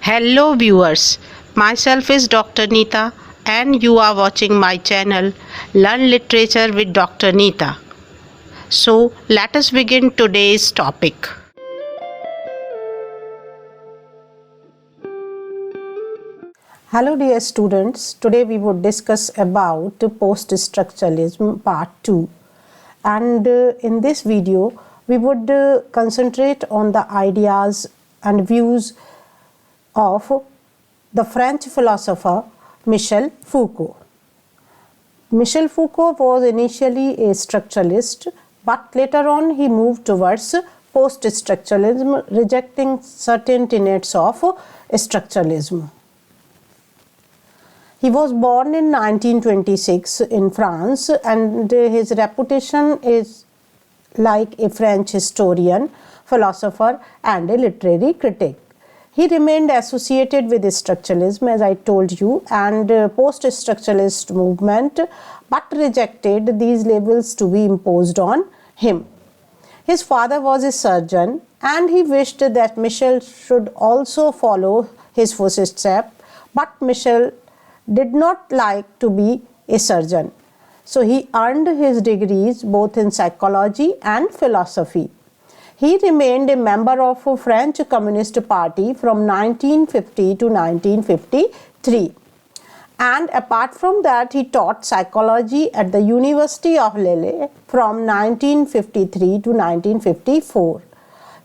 Hello viewers, myself is Dr. Neeta and you are watching my channel Learn Literature with Dr. Neeta. So let us begin today's topic. Hello dear students, today we would discuss about post-structuralism part 2 and in this video we would concentrate on the ideas and views of the French philosopher Michel Foucault. Michel Foucault was initially a structuralist, but later on he moved towards post-structuralism, rejecting certain tenets of structuralism. He was born in 1926 in France and his reputation is like a French historian, philosopher and a literary critic. He remained associated with structuralism, as I told you, and post-structuralist movement, but rejected these labels to be imposed on him. His father was a surgeon and he wished that Michel should also follow his footsteps, but Michel did not like to be a surgeon. So he earned his degrees both in psychology and philosophy. He remained a member of the French Communist Party from 1950 to 1953. And apart from that, he taught psychology at the University of Lille from 1953 to 1954.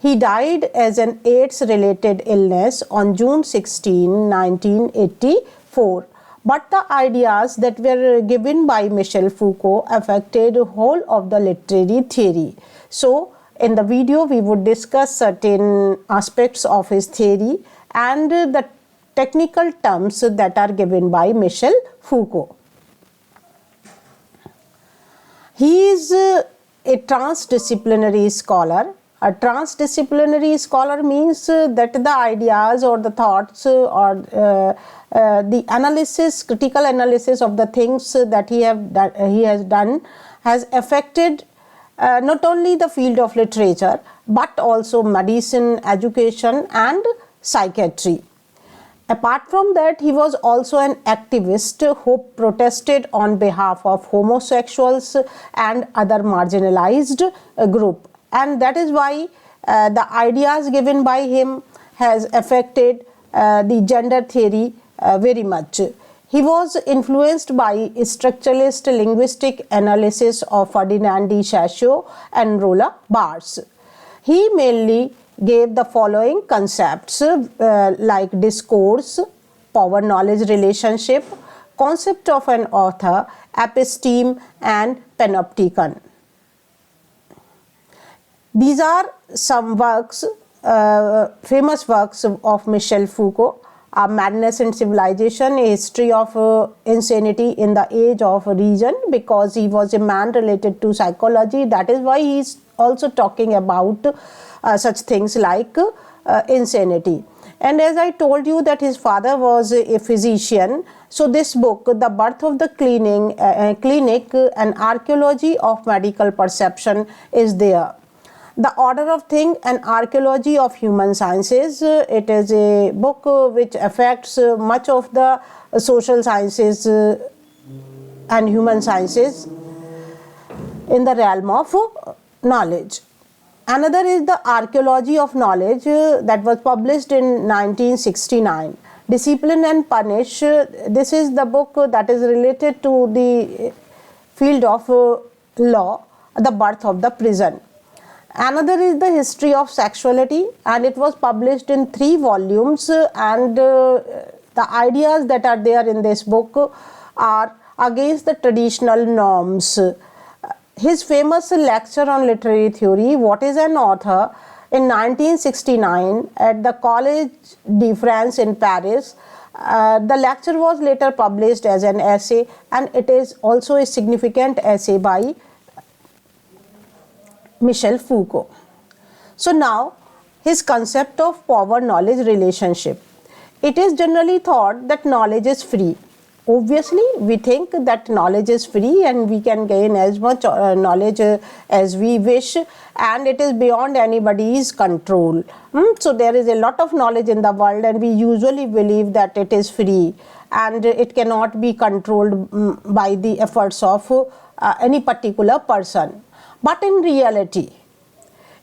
He died as an AIDS-related illness on June 16, 1984. But the ideas that were given by Michel Foucault affected the whole of the literary theory. So, in the video, we would discuss certain aspects of his theory and the technical terms that are given by Michel Foucault. He is a transdisciplinary scholar. A transdisciplinary scholar means that the ideas or the thoughts or the analysis, critical analysis of the things that he has done has affected not only the field of literature but also medicine, education and psychiatry. Apart from that, he was also an activist who protested on behalf of homosexuals and other marginalized groups. And that is why the ideas given by him has affected the gender theory very much. He was influenced by structuralist linguistic analysis of Ferdinand de Saussure and Roland Barthes. He mainly gave the following concepts like discourse, power-knowledge relationship, concept of an author, episteme and panopticon. These are some works, famous works of Michel Foucault. Madness and Civilization, a history of insanity in the age of reason, because he was a man related to psychology. That is why he is also talking about such things like insanity. And as I told you that his father was a physician, so this book, The Birth of the Clinic, an archaeology of medical perception, is there. The Order of Things, an archaeology of human sciences. It is a book which affects much of the social sciences and human sciences in the realm of knowledge. Another is the Archaeology of Knowledge that was published in 1969. Discipline and Punish. This is the book that is related to the field of law, the birth of the prison. Another is the History of Sexuality, and it was published in 3 volumes, and the ideas that are there in this book are against the traditional norms. His famous lecture on literary theory, What is an Author, in 1969 at the Collège de France in Paris. The lecture was later published as an essay, and it is also a significant essay by Michel Foucault. So now, his concept of power-knowledge relationship. It is generally thought that knowledge is free Obviously, we think that knowledge is free and we can gain as much knowledge as we wish, and it is beyond anybody's control. So there is a lot of knowledge in the world, and we usually believe that it is free and it cannot be controlled by the efforts of any particular person. But in reality,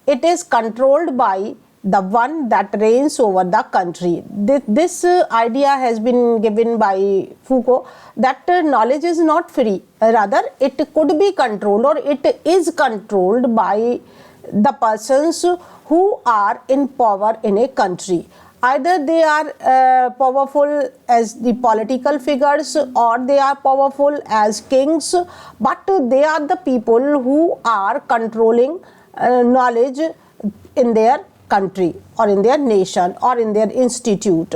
it is controlled by the one that reigns over the country. This idea has been given by Foucault, that knowledge is not free, rather it could be controlled, or it is controlled by the persons who are in power in a country. Either they are powerful as the political figures, or they are powerful as kings, but they are the people who are controlling knowledge in their country or in their nation or in their institute.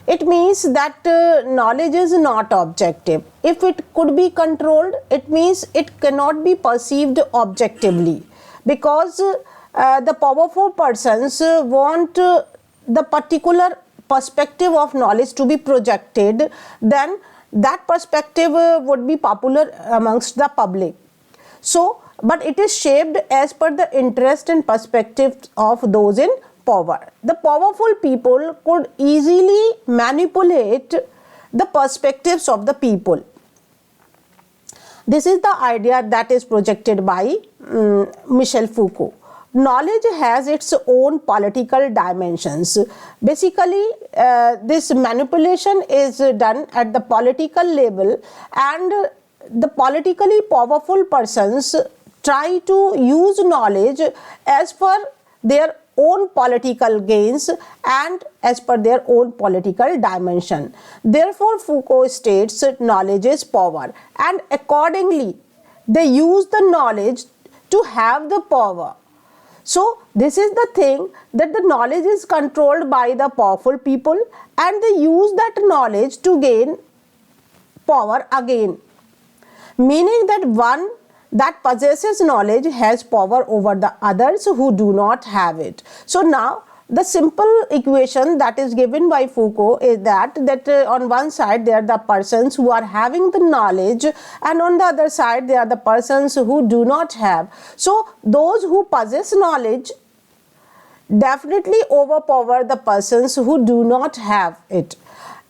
It means that knowledge is not objective. If it could be controlled, it means it cannot be perceived objectively, because the powerful persons want the particular perspective of knowledge to be projected, then that perspective would be popular amongst the public. So, but it is shaped as per the interest and perspective of those in power. The powerful people could easily manipulate the perspectives of the people. This is the idea that is projected by Michel Foucault. Knowledge has its own political dimensions. Basically, this manipulation is done at the political level, and the politically powerful persons try to use knowledge as per their own political gains and as per their own political dimension. Therefore, Foucault states knowledge is power, and accordingly they use the knowledge to have the power. So this is the thing, that the knowledge is controlled by the powerful people, and they use that knowledge to gain power again, meaning that one that possesses knowledge has power over the others who do not have it. So now the simple equation that is given by Foucault is that on one side there are the persons who are having the knowledge, and on the other side there are the persons who do not have. So those who possess knowledge definitely overpower the persons who do not have it,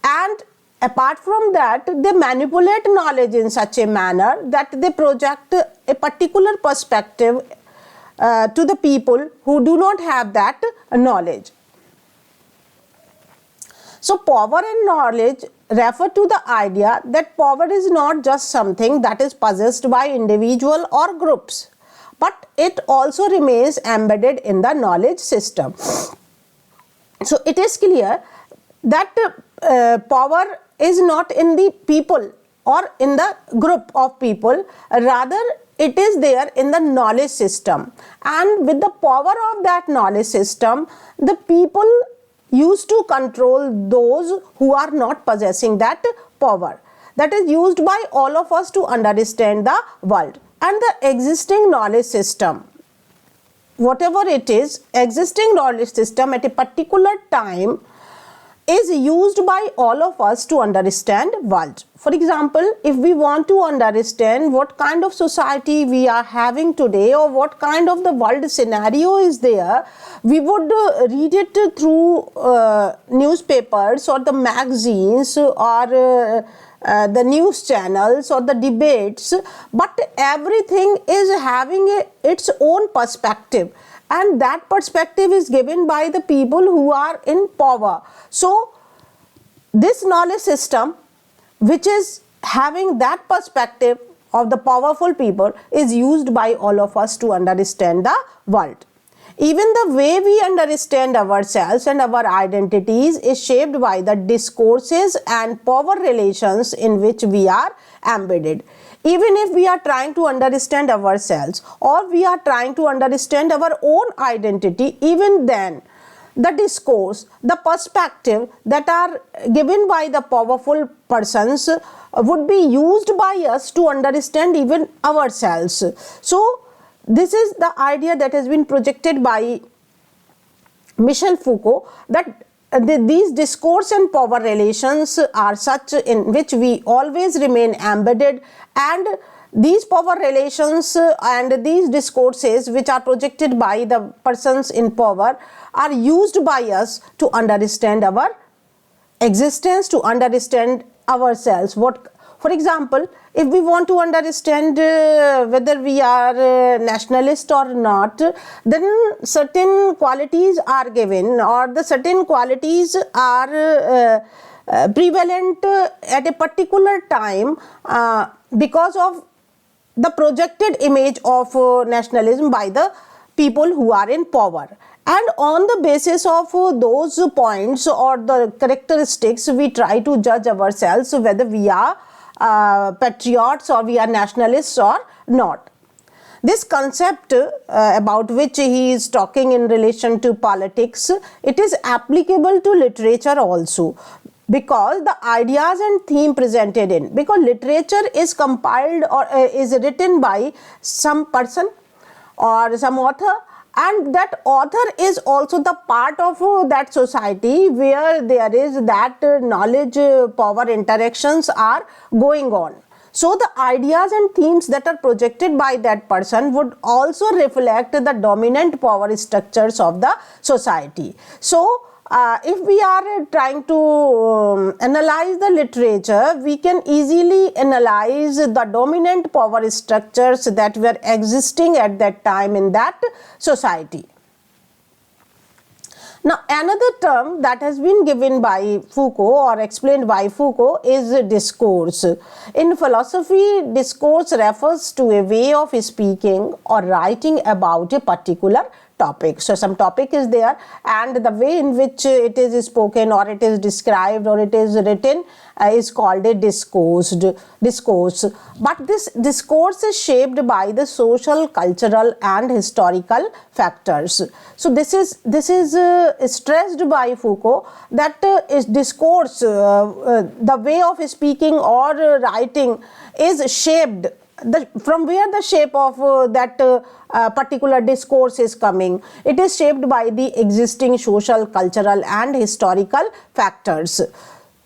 and apart from that, they manipulate knowledge in such a manner that they project a particular perspective to the people who do not have that knowledge. So power and knowledge refer to the idea that power is not just something that is possessed by individual or groups, but it also remains embedded in the knowledge system. So it is clear that power is not in the people or in the group of people, rather it is there in the knowledge system, and with the power of that knowledge system, the people used to control those who are not possessing that power. That is used by all of us to understand the world. And the existing knowledge system, whatever it is, existing knowledge system at a particular time is used by all of us to understand world. For example, if we want to understand what kind of society we are having today, or what kind of the world scenario is there, we would read it through newspapers or the magazines or the news channels or the debates, but everything is having its own perspective, and that perspective is given by the people who are in power. So this knowledge system, which is having that perspective of the powerful people, is used by all of us to understand the world. Even the way we understand ourselves and our identities is shaped by the discourses and power relations in which we are embedded. Even if we are trying to understand ourselves, or we are trying to understand our own identity, even then the discourse, the perspective that are given by the powerful persons would be used by us to understand even ourselves. So this is the idea that has been projected by Michel Foucault, that these discourse and power relations are such in which we always remain embedded, and these power relations and these discourses which are projected by the persons in power are used by us to understand our existence, to understand ourselves. For example, if we want to understand whether we are nationalist or not, then certain qualities are given, or the certain qualities are prevalent at a particular time because of the projected image of nationalism by the people who are in power. And on the basis of those points or the characteristics, we try to judge ourselves whether we are patriots or we are nationalists or not. This concept about which he is talking in relation to politics, it is applicable to literature also, because the ideas and theme presented in, because literature is compiled or is written by some person or some author, and that author is also the part of that society where there is that knowledge power interactions are going on. So the ideas and themes that are projected by that person would also reflect the dominant power structures of the society. So if we are trying to analyze the literature, we can easily analyze the dominant power structures that were existing at that time in that society. Now, another term that has been given by Foucault or explained by Foucault is discourse. In philosophy, discourse refers to a way of speaking or writing about a particular topic. So some topic is there, and the way in which it is spoken or it is described or it is written is called a discourse. But this discourse is shaped by the social, cultural and historical factors. So this is stressed by Foucault, that is discourse, the way of speaking or writing is shaped. From where the shape of that particular discourse is coming, it is shaped by the existing social, cultural and historical factors.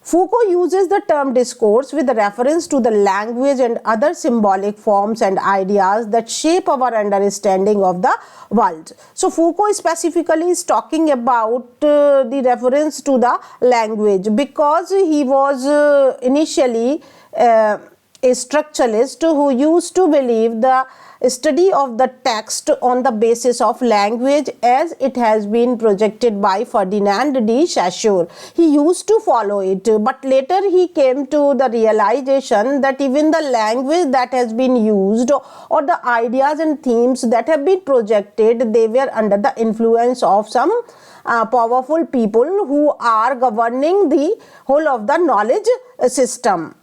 Foucault uses the term discourse with reference to the language and other symbolic forms and ideas that shape our understanding of the world. So Foucault specifically is talking about the reference to the language, because he was initially a structuralist who used to believe the study of the text on the basis of language as it has been projected by Ferdinand de Saussure. He used to follow it, but later he came to the realization that even the language that has been used or the ideas and themes that have been projected, they were under the influence of some powerful people who are governing the whole of the knowledge system.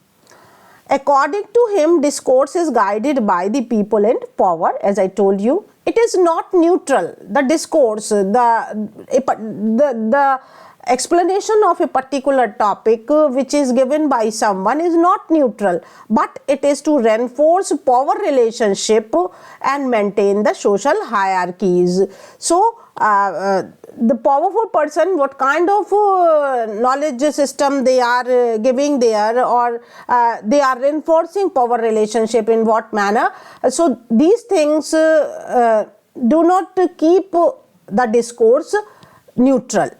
According to him, discourse is guided by the people in power, as I told you. It is not neutral. The discourse, the explanation of a particular topic which is given by someone is not neutral, but it is to reinforce power relationship and maintain the social hierarchies. So, the powerful person, what kind of knowledge system they are giving there, or they are reinforcing power relationship in what manner. So these things do not keep the discourse neutral.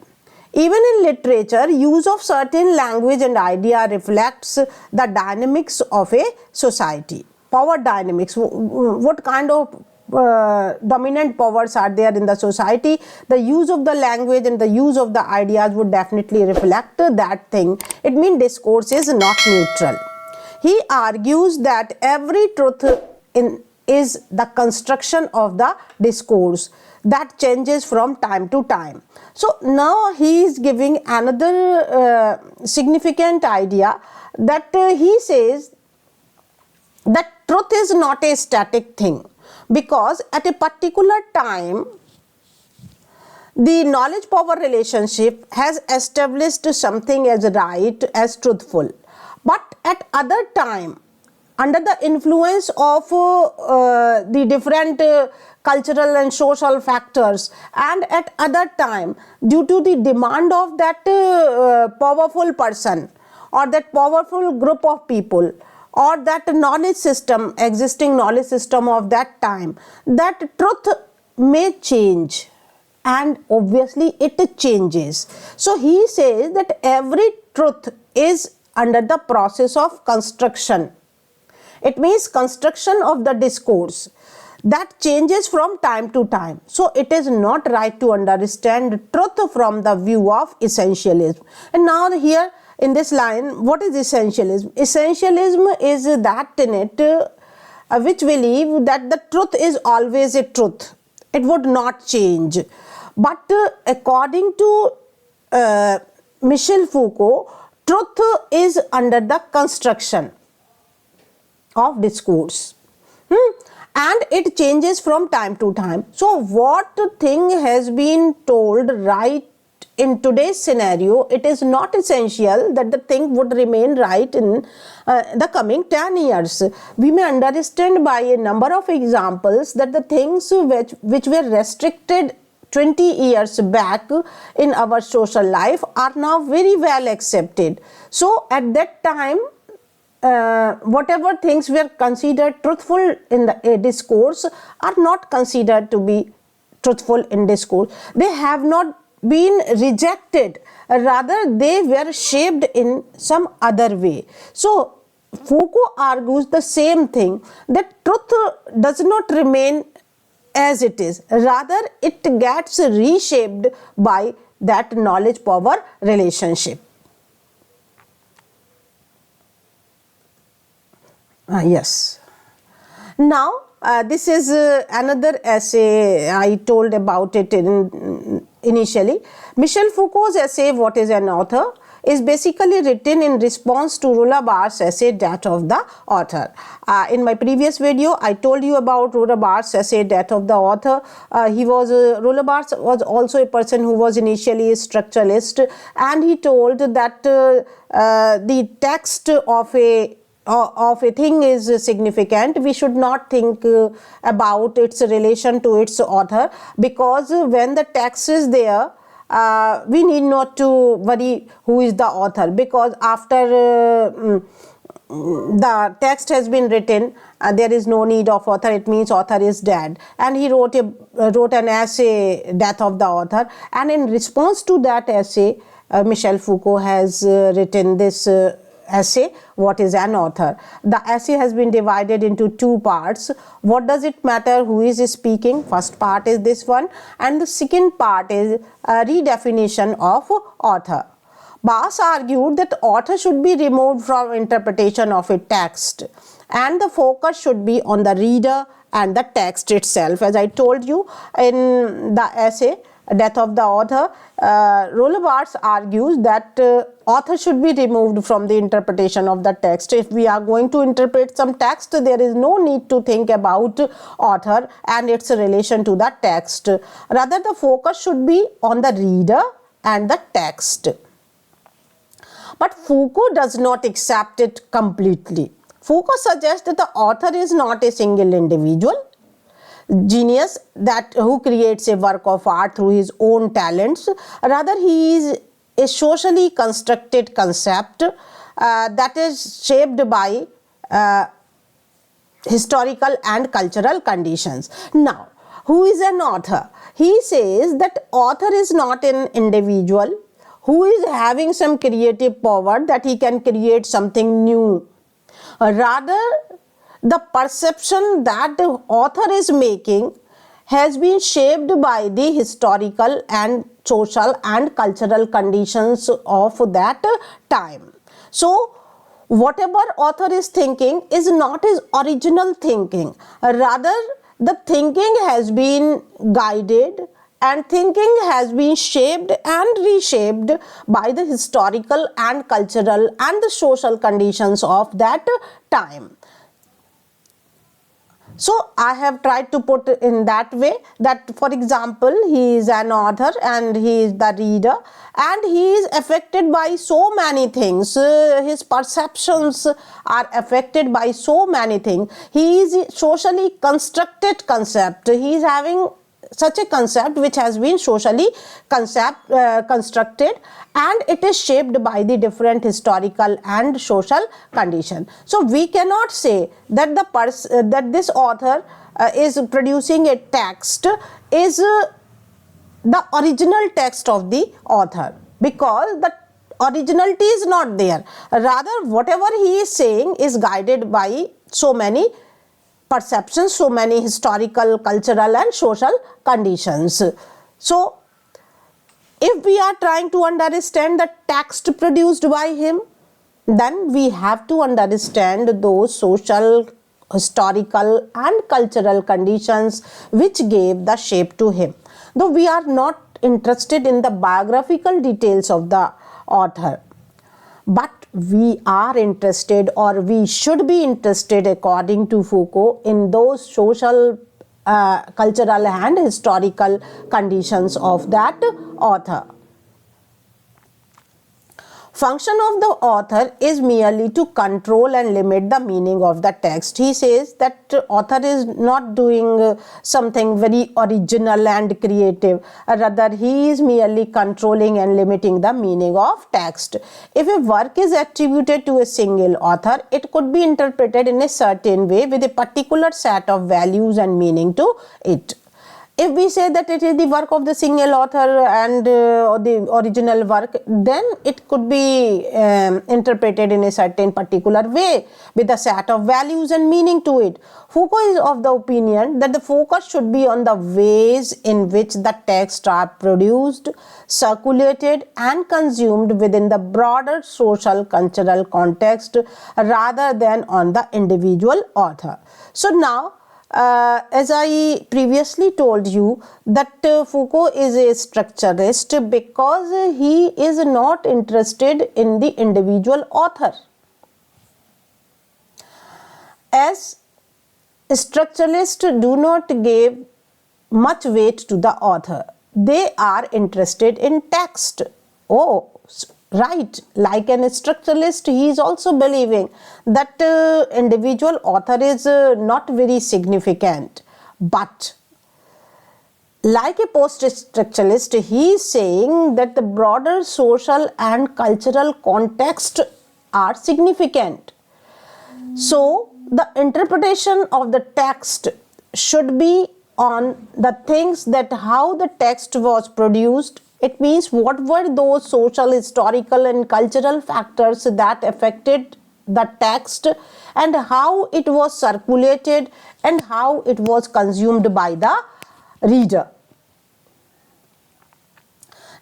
Even in literature, use of certain language and idea reflects the dynamics of a society. Power dynamics, what kind of dominant powers are there in the society. The use of the language and the use of the ideas would definitely reflect that thing. It means discourse is not neutral. He argues that every truth is the construction of the discourse that changes from time to time. So now he is giving another significant idea, that he says that truth is not a static thing, because at a particular time the knowledge power relationship has established something as right, as truthful, but at other time under the influence of the different cultural and social factors, and at other time due to the demand of that powerful person or that powerful group of people or that knowledge system, existing knowledge system of that time, that truth may change, and obviously it changes. So he says that every truth is under the process of construction. It means construction of the discourse that changes from time to time. So it is not right to understand truth from the view of essentialism. And now here in this line, what is essentialism? Essentialism is that tenet which believe that the truth is always a truth. It would not change. But according to Michel Foucault, truth is under the construction of discourse. And it changes from time to time. So what thing has been told right in today's scenario, it is not essential that the thing would remain right in the coming 10 years. We may understand by a number of examples that the things which were restricted 20 years back in our social life are now very well accepted. So at that time, whatever things were considered truthful in the discourse are not considered to be truthful in discourse. They have not been rejected, rather they were shaped in some other way. So Foucault argues the same thing, that truth does not remain as it is, rather it gets reshaped by that knowledge power relationship. Yes. Now this is another essay I told about it initially. Michel Foucault's essay What is an Author is basically written in response to Roland Barthes' essay Death of the Author. In my previous video I told you about Roland Barthes' essay Death of the Author. Roland Barthes was also a person who was initially a structuralist, and he told that the text of a thing is significant. We should not think about its relation to its author, because when the text is there, we need not to worry who is the author, because after the text has been written, there is no need of author. It means author is dead. And he wrote an essay, Death of the Author, and in response to that essay, Michel Foucault has written this essay, What is an Author? The essay has been divided into two parts. What does it matter who is speaking? First part is this one, and the second part is a redefinition of author. Barthes argued that author should be removed from interpretation of a text, and the focus should be on the reader and the text itself. As I told you in the essay Death of the Author, Roland Barthes argues that author should be removed from the interpretation of the text. If we are going to interpret some text, there is no need to think about author and its relation to the text. Rather, the focus should be on the reader and the text. But Foucault does not accept it completely. Foucault suggests that the author is not a single individual genius who creates a work of art through his own talents. Rather, he is a socially constructed concept that is shaped by historical and cultural conditions. Now, who is an author? He says that author is not an individual who is having some creative power that he can create something new. Rather, the perception that the author is making has been shaped by the historical and social and cultural conditions of that time. So, whatever author is thinking is not his original thinking. Rather, the thinking has been guided and thinking has been shaped and reshaped by the historical and cultural and the social conditions of that time. So I have tried to put in that way that, for example, he is an author and he is the reader, and he is affected by so many things. His perceptions are affected by so many things. He is socially constructed concept. He is having such a concept which has been socially constructed, and it is shaped by the different historical and social condition. So we cannot say that that this author is producing a text is the original text of the author, because the originality is not there. Rather, whatever he is saying is guided by so many perceptions, so many historical, cultural and social conditions. So if we are trying to understand the text produced by him, then we have to understand those social, historical and cultural conditions which gave the shape to him. Though we are not interested in the biographical details of the author, but we are interested, or we should be interested, according to Foucault, in those social, cultural and historical conditions of that author. Function of the author is merely to control and limit the meaning of the text. He says that author is not doing something very original and creative. Rather, he is merely controlling and limiting the meaning of text. If a work is attributed to a single author, it could be interpreted in a certain way with a particular set of values and meaning to it. If we say that it is the work of the single author and the original work, then it could be interpreted in a certain particular way with a set of values and meaning to it. Foucault is of the opinion that the focus should be on the ways in which the texts are produced, circulated and consumed within the broader social cultural context, rather than on the individual author. So now, as I previously told you, that Foucault is a structuralist because he is not interested in the individual author. As structuralists do not give much weight to the author, they are interested in text. Oh, right, like an structuralist, he is also believing that individual author is not very significant. But like a post-structuralist, he is saying that the broader social and cultural context are significant. So the interpretation of the text should be on the things that how the text was produced. It means what were those social, historical and cultural factors that affected the text, and how it was circulated and how it was consumed by the reader.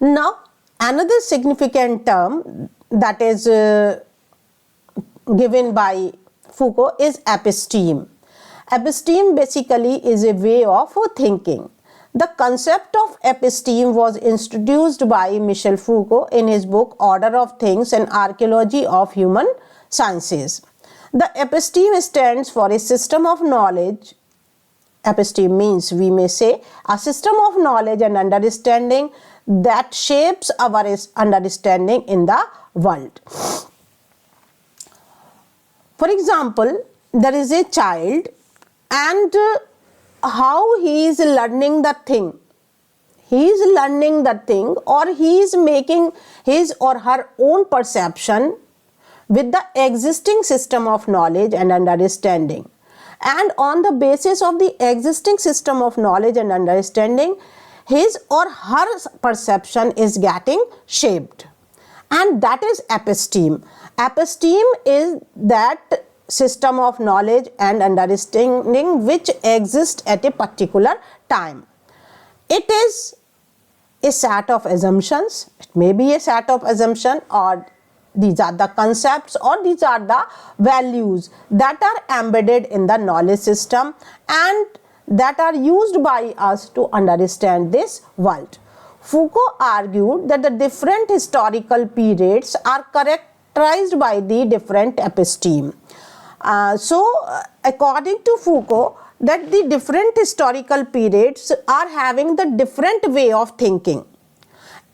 Now, another significant term that is given by Foucault is episteme. Episteme basically is a way of thinking. The concept of episteme was introduced by Michel Foucault in his book Order of Things and Archaeology of Human Sciences. The episteme stands for a system of knowledge. Episteme means, we may say, a system of knowledge and understanding that shapes our understanding in the world. For example, there is a child, and how he is learning the thing. He is learning the thing, or he is making his or her own perception with the existing system of knowledge and understanding. And on the basis of the existing system of knowledge and understanding, his or her perception is getting shaped. And that is episteme. Episteme is that system of knowledge and understanding which exists at a particular time. It is a set of assumptions. It may be a set of assumptions, or these are the concepts, or these are the values that are embedded in the knowledge system and that are used by us to understand this world. Foucault argued that the different historical periods are characterized by the different episteme. So, according to Foucault, that the different historical periods are having the different way of thinking.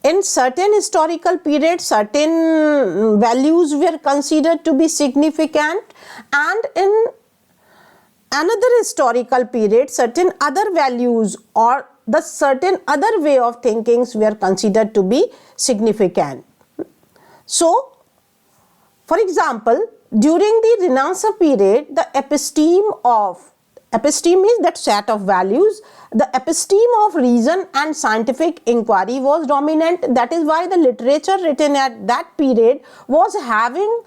In certain historical periods, certain values were considered to be significant, and in another historical period, certain other values or the certain other way of thinkings were considered to be significant. So, for example, during the Renaissance period, the episteme is that set of values. The episteme of reason and scientific inquiry was dominant. That is why the literature written at that period was having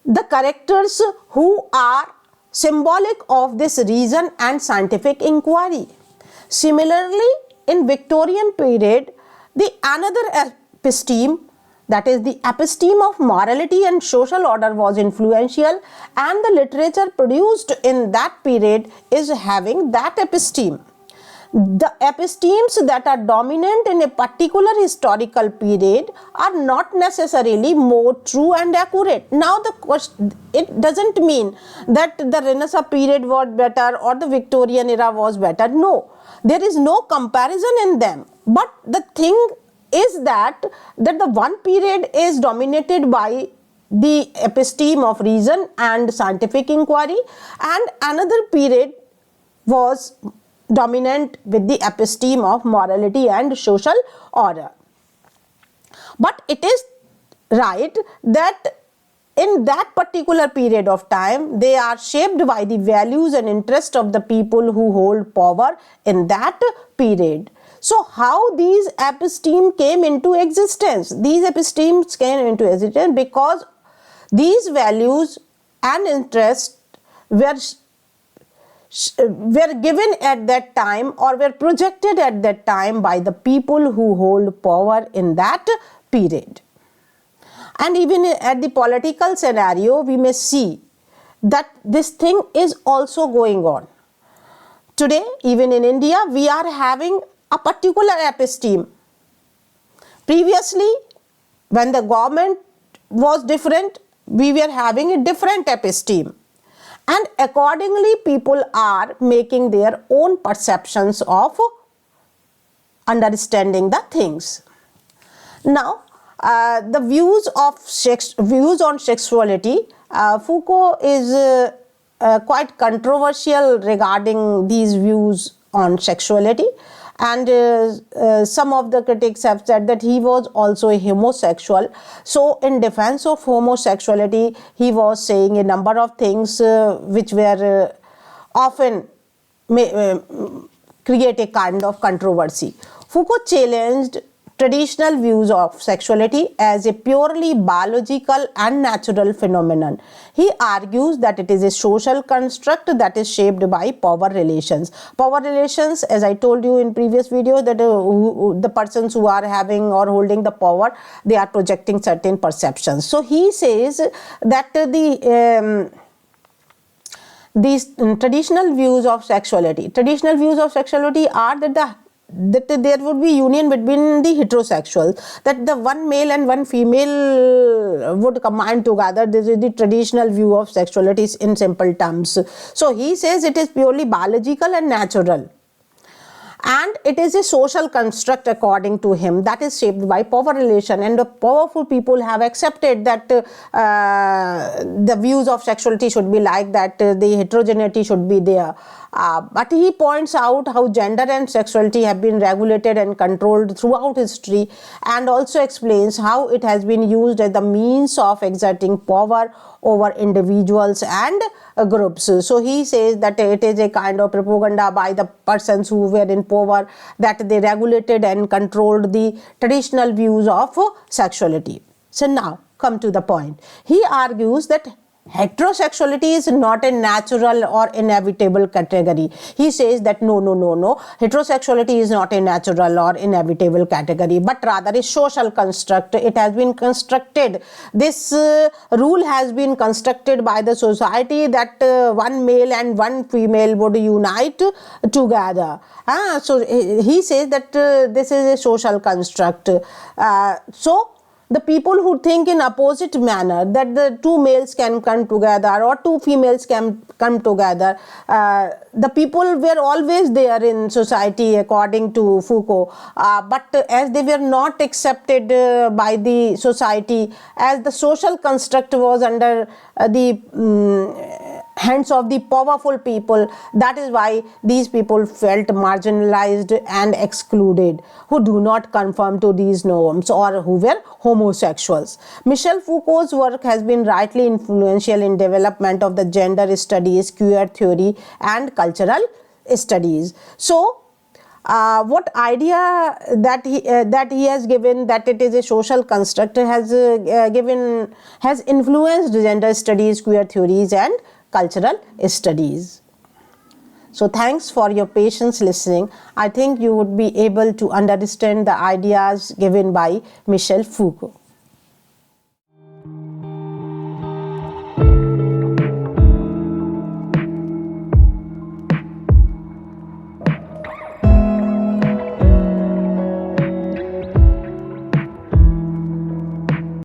the characters who are symbolic of this reason and scientific inquiry. Similarly, in Victorian period, the another episteme, that is the episteme of morality and social order, was influential, and the literature produced in that period is having that episteme. The epistemes that are dominant in a particular historical period are not necessarily more true and accurate. Now the question, it doesn't mean that the Renaissance period was better or the Victorian era was better. No, there is no comparison in them. But the thing is that the one period is dominated by the episteme of reason and scientific inquiry, and another period was dominant with the episteme of morality and social order. But it is right that in that particular period of time, they are shaped by the values and interests of the people who hold power in that period. So how these epistemes came into existence? These epistemes came into existence because these values and interests were given at that time or were projected at that time by the people who hold power in that period. And even at the political scenario, we may see that this thing is also going on. Today, even in India, we are having a particular episteme. Previously, when the government was different, we were having a different episteme. And accordingly, people are making their own perceptions of understanding the things. Now, the views on sexuality, Foucault is quite controversial regarding these views on sexuality, and some of the critics have said that he was also a homosexual. So in defense of homosexuality, he was saying a number of things which were often create a kind of controversy. Foucault challenged traditional views of sexuality as a purely biological and natural phenomenon. He argues that it is a social construct that is shaped by power relations. Power relations, as I told you in previous video, that the persons who are having or holding the power, they are projecting certain perceptions. So he says that these traditional views of sexuality are that there would be union between the heterosexuals, that the one male and one female would combine together. This is the traditional view of sexuality in simple terms. So he says it is purely biological and natural, and it is a social construct according to him that is shaped by power relation, and the powerful people have accepted that the views of sexuality should be like that, the heterogeneity should be there. But he points out how gender and sexuality have been regulated and controlled throughout history, and also explains how it has been used as the means of exerting power over individuals and groups. So he says that it is a kind of propaganda by the persons who were in power, that they regulated and controlled the traditional views of sexuality. So now come to the point. He argues that heterosexuality is not a natural or inevitable category. He says that no, heterosexuality is not a natural or inevitable category, but rather a social construct. It has been constructed. This rule has been constructed by the society that one male and one female would unite together. So he says that this is a social construct. So the people who think in opposite manner, that the two males can come together or two females can come together, the people were always there in society according to Foucault, but as they were not accepted by the society, as the social construct was under the hands of the powerful people, that is why these people felt marginalized and excluded, who do not conform to these norms or who were homosexuals. Michel Foucault's work has been rightly influential in development of the gender studies, queer theory and cultural studies. So what idea that he has given, that it is a social construct, has influenced gender studies, queer theories and cultural studies. So thanks for your patience listening. I think you would be able to understand the ideas given by Michel Foucault.